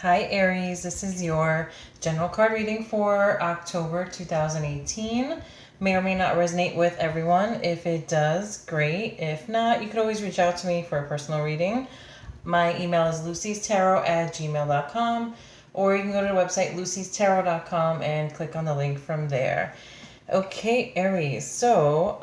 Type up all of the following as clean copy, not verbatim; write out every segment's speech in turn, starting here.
Hi Aries, this is your general card reading for October 2018. May or may not resonate with everyone. If it does, great. If not, you can always reach out to me for a personal reading. My email is lucy'starot@gmail.com, or you can go to the website lucy'starot.com and click on the link from there. Okay, Aries, so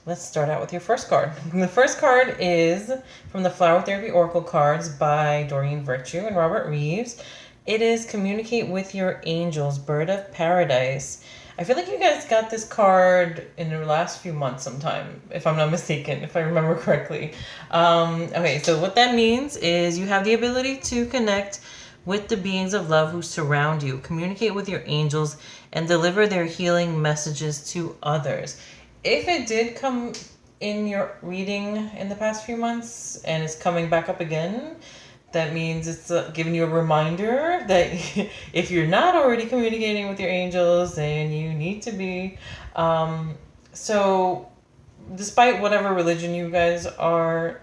let's start out with your first card. The first card is from the Flower Therapy Oracle cards by Doreen Virtue and Robert Reeves. It is Communicate with Your Angels, Bird of Paradise. I feel like you guys got this card in the last few months sometime, if I'm not mistaken, if I remember correctly. Okay, so what that means is you have the ability to connect with the beings of love who surround you, communicate with your angels, and deliver their healing messages to others. If it did come in your reading in the past few months and it's coming back up again, that means it's giving you a reminder that if you're not already communicating with your angels, then you need to be. So despite whatever religion you guys are,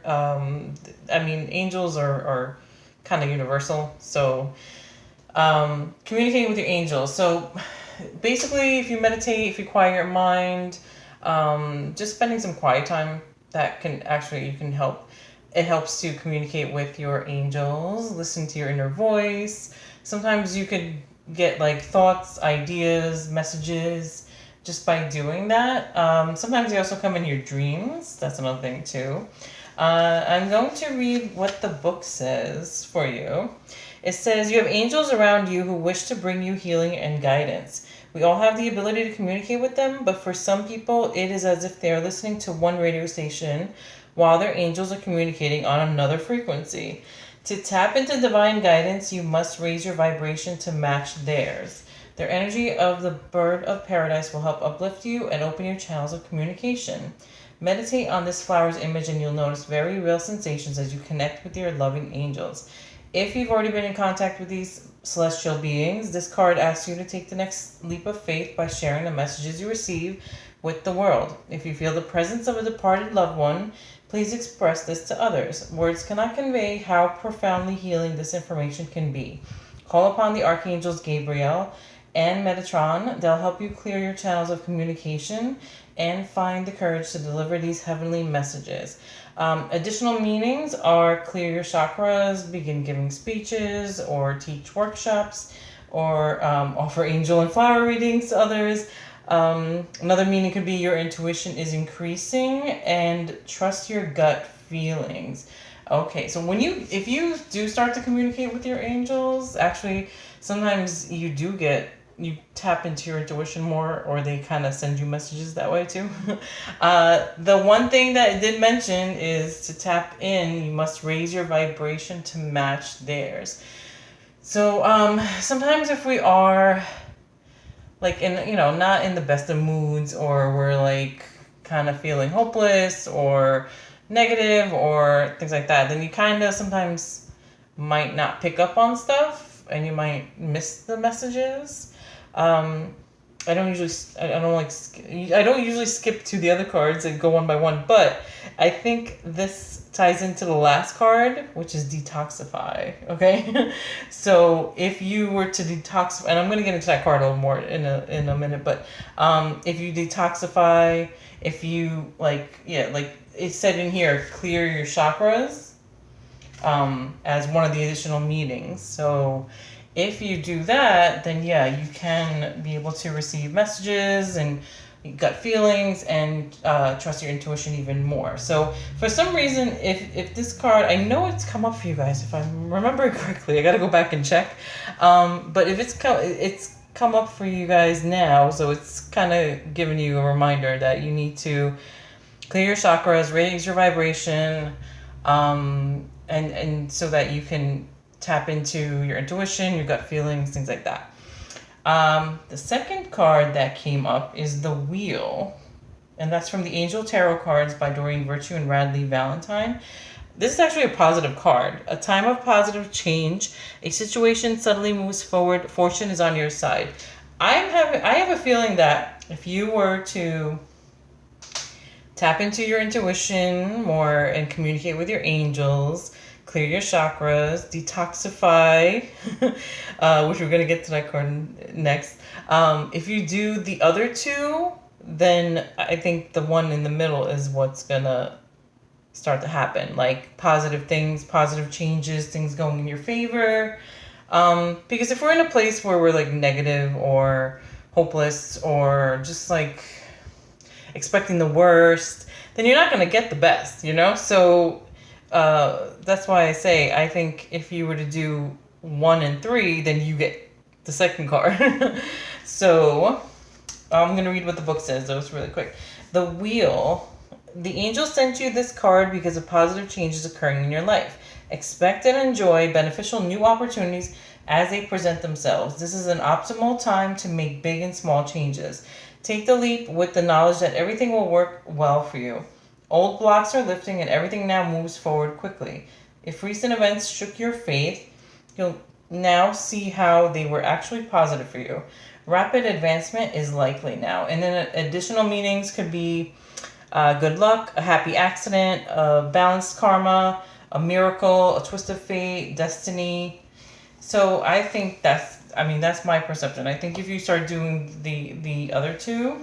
angels are kind of universal. So communicating with your angels. So basically, if you meditate, if you quiet your mind, just spending some quiet time, that can actually, you can help. It helps to communicate with your angels, listen to your inner voice. Sometimes you could get like thoughts, ideas, messages just by doing that. Sometimes they also come in your dreams. That's another thing too. I'm going to read what the book says for you. It says, you have angels around you who wish to bring you healing and guidance. We all have the ability to communicate with them, but for some people, it is as if they are listening to one radio station while their angels are communicating on another frequency. To tap into divine guidance, you must raise your vibration to match theirs. Their energy of the bird of paradise will help uplift you and open your channels of communication. Meditate on this flower's image and you'll notice very real sensations as you connect with your loving angels. If you've already been in contact with these celestial beings, this card asks you to take the next leap of faith by sharing the messages you receive with the world. If you feel the presence of a departed loved one, please express this to others. Words cannot convey how profoundly healing this information can be. Call upon the archangels Gabriel and Metatron. They'll help you clear your channels of communication and find the courage to deliver these heavenly messages. Additional meanings are clear your chakras, begin giving speeches, or teach workshops, or offer angel and flower readings to others. Another meaning could be your intuition is increasing and trust your gut feelings. Okay, so if you do start to communicate with your angels, actually sometimes you tap into your intuition more, or they kind of send you messages that way too. The one thing that it did mention is to tap in, you must raise your vibration to match theirs. So sometimes if we are like not in the best of moods, or we're like kind of feeling hopeless or negative or things like that, then you kind of sometimes might not pick up on stuff and you might miss the messages. I don't usually skip to the other cards and go one by one, but I think this ties into the last card, which is detoxify. Okay, so if you were to detoxify, and I'm going to get into that card a little more in a minute, but if you detoxify, if you like it said in here, clear your chakras as one of the additional meanings. So if you do that, then you can be able to receive messages and gut feelings and trust your intuition even more. So for some reason, if this card, I know it's come up for you guys, if I remember correctly, I got to go back and check. But if it's come up for you guys now, so it's kind of giving you a reminder that you need to clear your chakras, raise your vibration, and so that you can tap into your intuition, your gut feelings, things like that. The second card that came up is the Wheel, and that's from the Angel Tarot cards by Doreen Virtue and Radley Valentine. This is actually a positive card. A time of positive change. A situation suddenly moves forward. Fortune is on your side. I have a feeling that if you were to tap into your intuition more and communicate with your angels, clear your chakras, detoxify, which we're going to get to that card next. If you do the other two, then I think the one in the middle is what's going to start to happen. Like positive things, positive changes, things going in your favor. Because if we're in a place where we're like negative or hopeless or just like expecting the worst, then you're not going to get the best, you know? So that's why I say I think if you were to do 1 and 3, then you get the second card. So I'm going to read what the book says, though. It's really quick. The Wheel. The angel sent you this card because of positive changes occurring in your life. Expect and enjoy beneficial new opportunities as they present themselves. This is an optimal time to make big and small changes. Take the leap with the knowledge that everything will work well for you. Old blocks are lifting and everything now moves forward quickly. If recent events shook your faith, you'll now see how they were actually positive for you. Rapid advancement is likely now. And then additional meanings could be good luck, a happy accident, a balanced karma, a miracle, a twist of fate, destiny. So I think that's my perception. I think if you start doing the other two,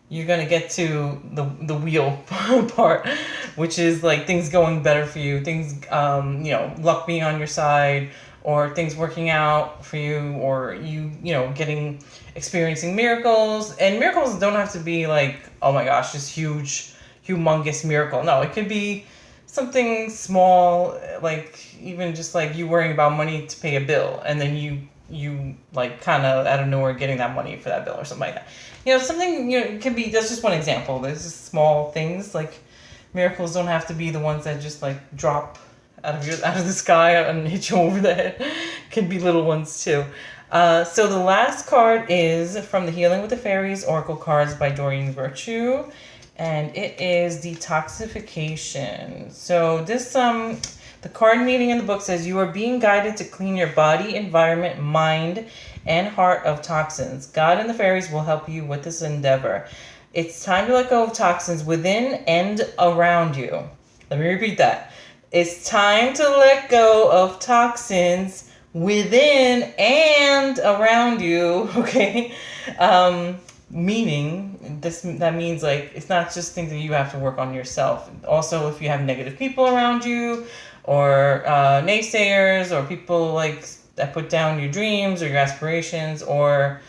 you're gonna get to the wheel part, which is like things going better for you, things luck being on your side, or things working out for you, or you experiencing miracles. And miracles don't have to be like, oh my gosh, this huge, humongous miracle. No, it could be something small, like even just like you worrying about money to pay a bill, and then you like kind of out of nowhere getting that money for that bill or something like that. Something, it can be, that's just one example. There's just small things, like miracles don't have to be the ones that just like drop out of the sky and hit you over the head. Can be little ones too. So the last card is from the Healing with the Fairies Oracle cards by Doreen Virtue, and it is detoxification. So this the card meaning in the book says you are being guided to clean your body, environment, mind, and heart of toxins. God and the fairies will help you with this endeavor. It's time to let go of toxins within and around you. Let me repeat that. It's time to let go of toxins within and around you, okay? Meaning, that means like it's not just things that you have to work on yourself. Also, if you have negative people around you, or naysayers, or people like that put down your dreams or your aspirations, or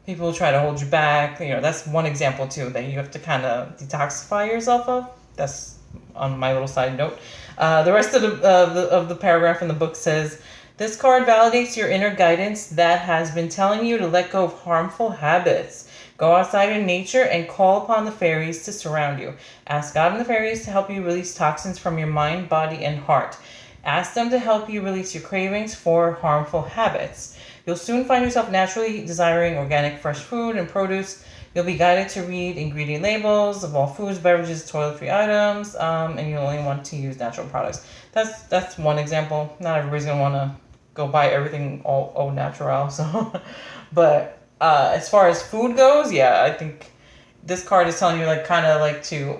people try to hold you back, that's one example too that you have to kind of detoxify yourself of. That's on my little side note. The rest of the paragraph in the book says, this card validates your inner guidance that has been telling you to let go of harmful habits. Go outside in nature and call upon the fairies to surround you. Ask God and the fairies to help you release toxins from your mind, body, and heart. Ask them to help you release your cravings for harmful habits. You'll soon find yourself naturally desiring organic, fresh food and produce. You'll be guided to read ingredient labels of all foods, beverages, toiletry items, and you only want to use natural products. That's one example. Not everybody's gonna want to go buy everything all au natural. So, but as far as food goes, yeah, I think this card is telling you like kind of like to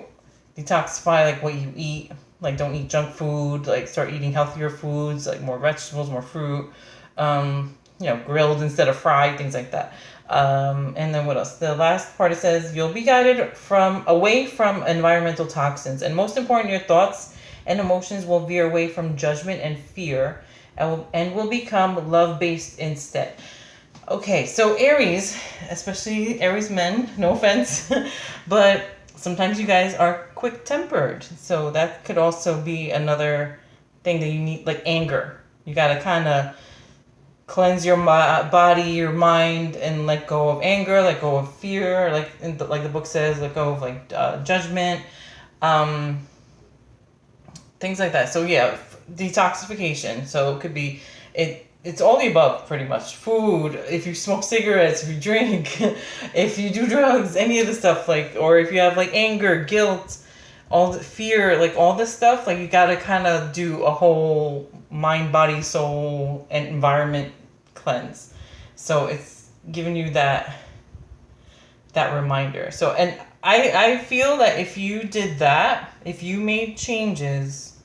detoxify like what you eat. Like don't eat junk food. Like start eating healthier foods, like more vegetables, more fruit. Grilled instead of fried, things like that. And then what else? The last part, it says you'll be guided away from environmental toxins, and most important, your thoughts and emotions will veer away from judgment and fear, and will become love-based instead. Okay, so Aries, especially Aries men, no offense, but sometimes you guys are quick-tempered, so that could also be another thing that you need, like anger. You gotta kind of cleanse your body, your mind, and let go of anger, let go of fear, like the book says, let go of like judgment, things like that. So yeah, detoxification. So it could be it's all the above, pretty much. Food, if you smoke cigarettes, if you drink, if you do drugs, any of the stuff, like, or if you have like anger, guilt, all the fear, like all this stuff, like you gotta kind of do a whole mind, body, soul, and environment cleanse. So it's giving you that reminder. So, and I feel that if you did that, if you made changes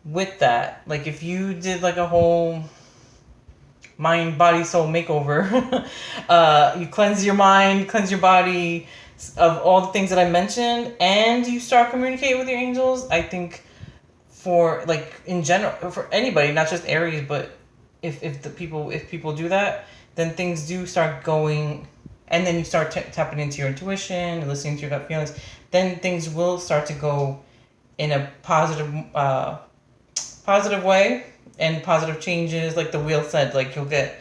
with that, like if you did like a whole mind, body, soul makeover, you cleanse your mind, cleanse your body of all the things that I mentioned, and you start communicating with your angels, I think for like in general for anybody, not just Aries, but if people do that, then things do start going, and then you start tapping into your intuition and listening to your gut feelings, then things will start to go in a positive way, and positive changes, like the wheel said, like you'll get,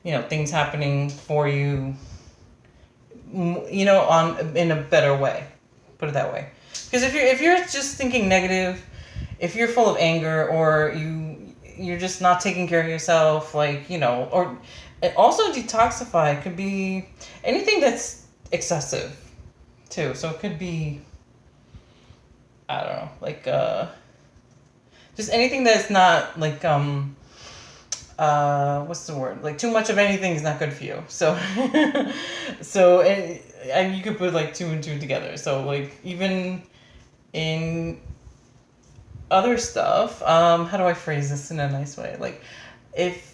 things happening for you, on in a better way, put it that way. Because if you're just thinking negative, if you're full of anger, or you're just not taking care of yourself, like, or it also detoxify could be anything that's excessive too. So it could be, I don't know, like just anything that's not like what's the word, like too much of anything is not good for you. So so and you could put like two and two together. So like even in other stuff, how do I phrase this in a nice way, like if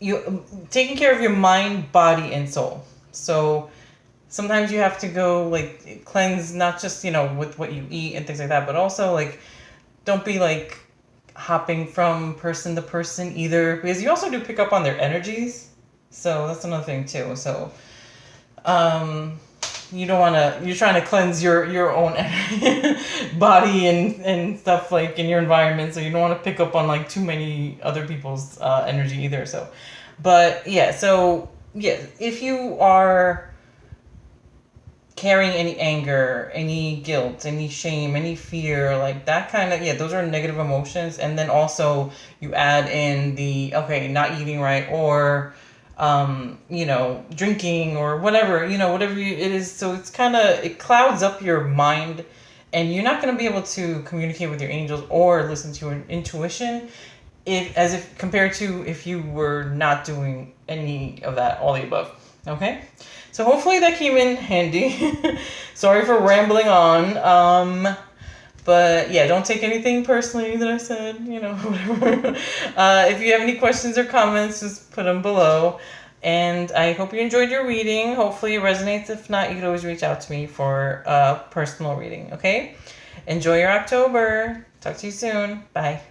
you taking care of your mind, body, and soul. So sometimes you have to go like cleanse, not just with what you eat and things like that, but also like don't be like hopping from person to person either, because you also do pick up on their energies. So that's another thing too. So you don't want to, you're trying to cleanse your own body and stuff like in your environment, so you don't want to pick up on like too many other people's energy either. So but yeah, so yeah, if you are carrying any anger, any guilt, any shame, any fear, like that kind of, yeah, those are negative emotions. And then also you add in the, okay, not eating right, or drinking, or whatever, it is. So it clouds up your mind, and you're not going to be able to communicate with your angels or listen to your intuition if compared to if you were not doing any of that, all the above. Okay, so hopefully that came in handy. Sorry for rambling on. But yeah, don't take anything personally that I said, whatever. If you have any questions or comments, just put them below. And I hope you enjoyed your reading. Hopefully it resonates. If not, you can always reach out to me for a personal reading, okay? Enjoy your October. Talk to you soon. Bye.